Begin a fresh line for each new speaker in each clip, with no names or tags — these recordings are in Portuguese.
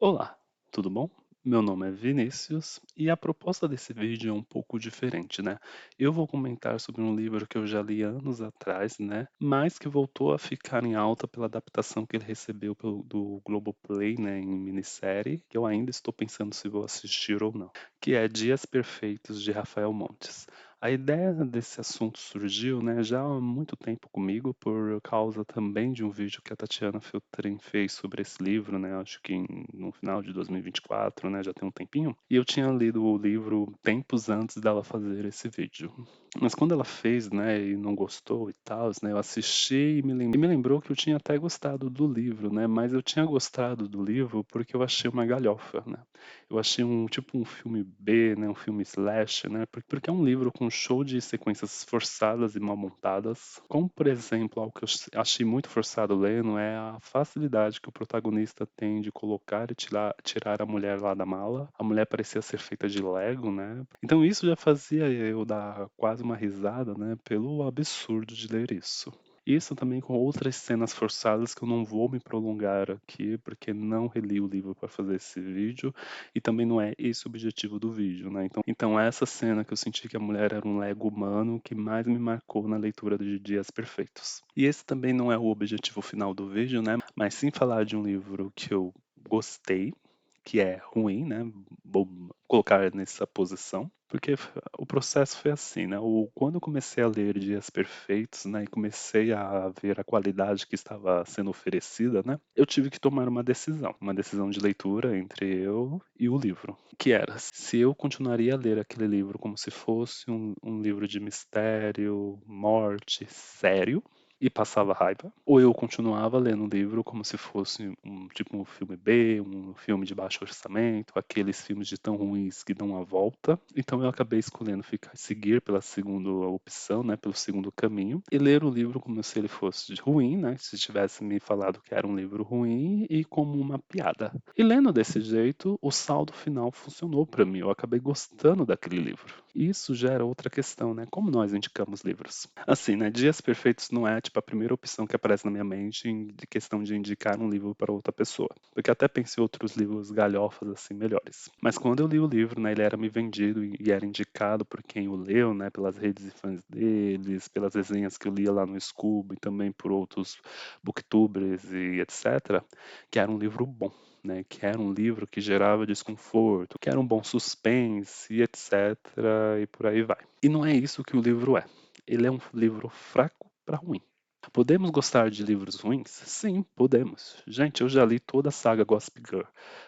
Olá, tudo bom? Meu nome é Vinícius e a proposta desse vídeo é um pouco diferente, né? Eu vou comentar sobre um livro que eu já li anos atrás, né? Mas que voltou a ficar em alta pela adaptação que ele recebeu do Globoplay, né? Em minissérie, que eu ainda estou pensando se vou assistir ou não, que é Dias Perfeitos de Rafael Montes. A ideia desse assunto surgiu, né, já há muito tempo comigo, por causa também de um vídeo que a Tatiana Feltrin fez sobre esse livro, né, acho que no final de 2024, né, já tem um tempinho, e eu tinha lido o livro tempos antes dela fazer esse vídeo. Mas quando ela fez, né, e não gostou e tal, né, eu assisti e me lembrou que eu tinha até gostado do livro, né, mas eu tinha gostado do livro porque eu achei uma galhofa, né. Eu achei tipo um filme B, né, um filme slash, né, porque é um livro com um show de sequências forçadas e mal montadas, como por exemplo, algo que eu achei muito forçado lendo é a facilidade que o protagonista tem de colocar e tirar a mulher lá da mala. A mulher parecia ser feita de Lego, né? Então isso já fazia eu dar quase uma risada, né, pelo absurdo de ler isso. Isso também com outras cenas forçadas que eu não vou me prolongar aqui, porque não reli o livro para fazer esse vídeo, e também não é esse o objetivo do vídeo, né? Então essa cena que eu senti que a mulher era um Lego humano que mais me marcou na leitura de Dias Perfeitos. E esse também não é o objetivo final do vídeo, né? Mas sim falar de um livro que eu gostei, que é ruim, né? Vou colocar nessa posição, porque o processo foi assim, né? Quando eu comecei a ler Dias Perfeitos, né, e comecei a ver a qualidade que estava sendo oferecida, né, eu tive que tomar uma decisão de leitura entre eu e o livro, que era se eu continuaria a ler aquele livro como se fosse um livro de mistério, morte, sério, e passava raiva, ou eu continuava lendo o livro como se fosse tipo um filme B, um filme de baixo orçamento, aqueles filmes de tão ruins que dão a volta. Então eu acabei escolhendo seguir pela segunda opção, né, pelo segundo caminho, e ler o livro como se ele fosse ruim, né, se tivesse me falado que era um livro ruim e como uma piada. E lendo desse jeito, o saldo final funcionou para mim. Eu acabei gostando daquele livro. Isso gera outra questão, né? Como nós indicamos livros? Assim, né? Dias Perfeitos não é tipo a primeira opção que aparece na minha mente de questão de indicar um livro para outra pessoa, porque até pensei em outros livros galhofas assim melhores. Mas quando eu li o livro, né, ele era me vendido e era indicado por quem o leu, né, pelas redes de fãs deles, pelas resenhas que eu lia lá no Scoob e também por outros booktubers e etc, que era um livro bom. Né, que era um livro que gerava desconforto, que era um bom suspense, e etc. E por aí vai. E não é isso que o livro é. Ele é um livro fraco para ruim. Podemos gostar de livros ruins? Sim, podemos. Gente, eu já li toda a saga Gossip Girl,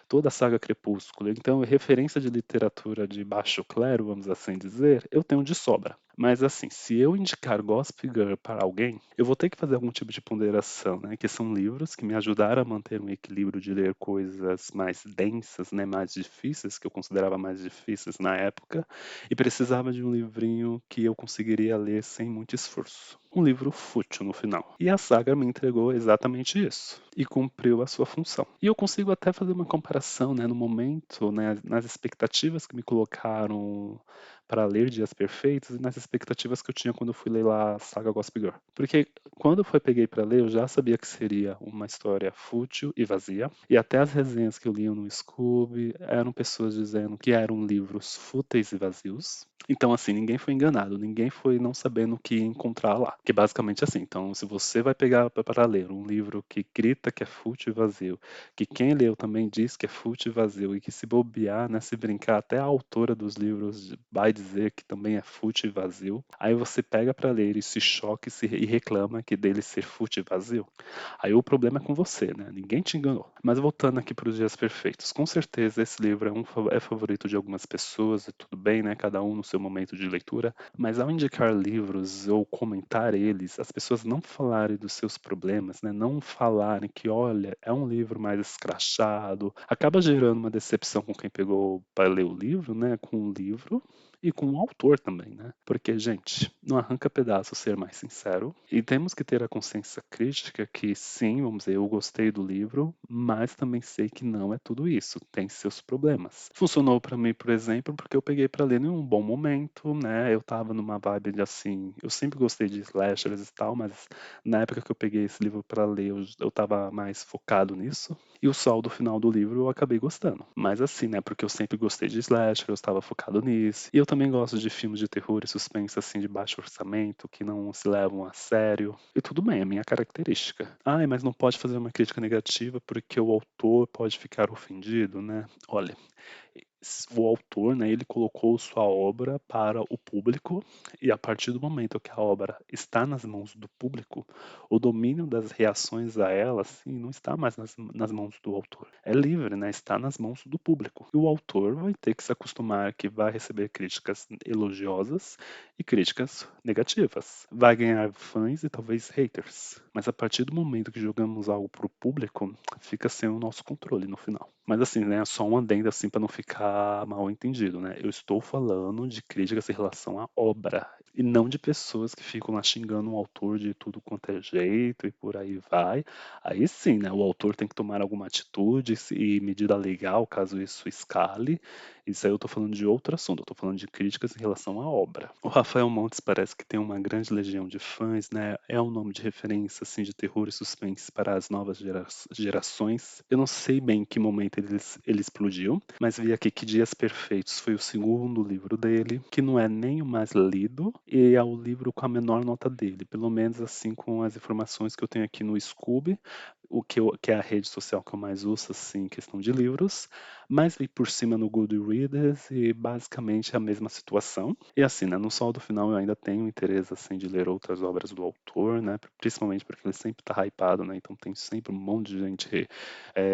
toda a saga Crepúsculo, então referência de literatura de baixo clero, vamos assim dizer, eu tenho de sobra. Mas assim, se eu indicar Gossip Girl para alguém, eu vou ter que fazer algum tipo de ponderação, né? Que são livros que me ajudaram a manter um equilíbrio de ler coisas mais densas, né? Mais difíceis, que eu considerava mais difíceis na época, e precisava de um livrinho que eu conseguiria ler sem muito esforço. Um livro fútil no final. E a saga me entregou exatamente isso. E cumpriu a sua função. E eu consigo até fazer uma comparação, né, no momento, né, nas expectativas que me colocaram para ler Dias Perfeitos e nas expectativas que eu tinha quando eu fui ler lá a saga Gossip Girl. Porque quando eu peguei para ler, eu já sabia que seria uma história fútil e vazia. E até as resenhas que eu lia no Scoob eram pessoas dizendo que eram livros fúteis e vazios. Então, assim, ninguém foi enganado, ninguém foi não sabendo o que encontrar lá. Que basicamente é assim, então, se você vai pegar para ler um livro que grita que é fútil e vazio, que quem leu também diz que é fútil e vazio, e que se bobear, né, se brincar, até a autora dos livros vai dizer que também é fútil e vazio, aí você pega para ler e se choca e reclama que dele ser fútil e vazio. Aí o problema é com você, né? Ninguém te enganou. Mas voltando aqui para os Dias Perfeitos, com certeza esse livro é favorito de algumas pessoas, e tudo bem, né? Cada um no seu momento de leitura. Mas ao indicar livros ou comentar eles, as pessoas não falarem dos seus problemas, né? Não falarem que, olha, é um livro mais escrachado, acaba gerando uma decepção com quem pegou para ler o livro, né? Com o livro. e com o autor também, né? Porque, gente, não arranca pedaço ser mais sincero, e temos que ter a consciência crítica que sim, vamos dizer, eu gostei do livro, mas também sei que não é tudo isso, tem seus problemas. Funcionou pra mim, por exemplo, porque eu peguei pra ler em um bom momento, né? Eu tava numa vibe de assim, eu sempre gostei de slashers e tal, mas na época que eu peguei esse livro pra ler, eu tava mais focado nisso. E o saldo final do livro eu acabei gostando. Mas assim, né? Porque eu sempre gostei de slasher, eu estava focado nisso. E eu também gosto de filmes de terror e suspense assim de baixo orçamento, que não se levam a sério. E tudo bem, é minha característica. Ai, mas não pode fazer uma crítica negativa porque o autor pode ficar ofendido, né? Olha, o autor, né, ele colocou sua obra para o público e a partir do momento que a obra está nas mãos do público, o domínio das reações a ela, assim, não está mais nas mãos do autor. É livre, né? Está nas mãos do público. E o autor vai ter que se acostumar que vai receber críticas elogiosas e críticas negativas. Vai ganhar fãs e talvez haters. Mas a partir do momento que jogamos algo para o público, fica sem o nosso controle no final. Mas assim, né, só um adendo assim para não ficar mal entendido, né? Eu estou falando de críticas em relação à obra e não de pessoas que ficam lá xingando o autor de tudo quanto é jeito e por aí vai. Aí sim, né, o autor tem que tomar alguma atitude e medida legal caso isso escale. Isso aí eu tô falando de outro assunto, eu tô falando de críticas em relação à obra. O Rafael Montes parece que tem uma grande legião de fãs, né? É um nome de referência assim de terror e suspense para as novas gerações. Eu não sei bem em que momento ele explodiu, mas vi aqui que Dias Perfeitos foi o segundo livro dele, que não é nem o mais lido e é o livro com a menor nota dele, pelo menos assim com as informações que eu tenho aqui no Scoob, que é a rede social que eu mais uso assim em questão de livros, mas vi por cima no Goodreads e basicamente é a mesma situação. E assim, né, no saldo final eu ainda tenho interesse assim de ler outras obras do autor, né, principalmente porque ele sempre tá hypado, né, então tem sempre um monte de gente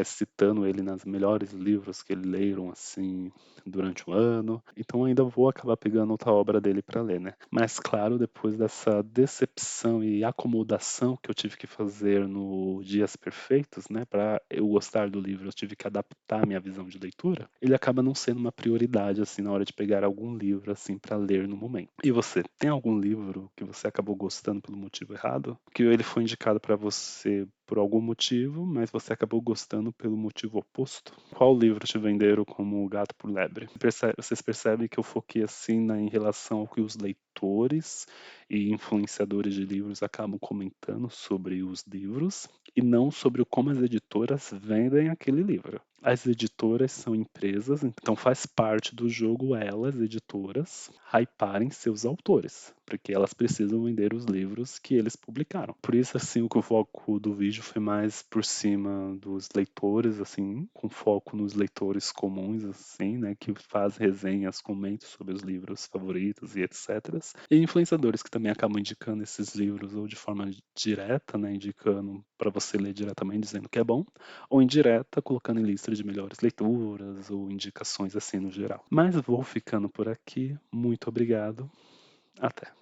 citando ele nas melhores livros que ele leram assim durante o ano. Então ainda vou acabar pegando outra obra dele para ler, né? Mas claro, depois dessa decepção e acomodação que eu tive que fazer no Dias Perfeitos, né, para eu gostar do livro, eu tive que adaptar a minha visão de leitura. Ele acaba não sendo uma prioridade assim na hora de pegar algum livro assim para ler no momento. E você, tem algum livro que você acabou gostando pelo motivo errado? Que ele foi indicado para você por algum motivo, mas você acabou gostando pelo motivo oposto? Qual livro te venderam como gato por lebre? Vocês percebem que eu foquei assim em relação ao que os leitores e influenciadores de livros acabam comentando sobre os livros e não sobre como as editoras vendem aquele livro. As editoras são empresas, então faz parte do jogo elas, editoras, hyparem seus autores, porque elas precisam vender os livros que eles publicaram. Por isso, assim, o que o foco do vídeo foi mais por cima dos leitores, assim, com foco nos leitores comuns, assim, né, que fazem resenhas, comentam sobre os livros favoritos e etc. E influenciadores que também acabam indicando esses livros ou de forma direta, né, indicando para você ler diretamente, dizendo que é bom, ou indireta, colocando em lista de melhores leituras ou indicações assim no geral. Mas vou ficando por aqui. Muito obrigado. Até.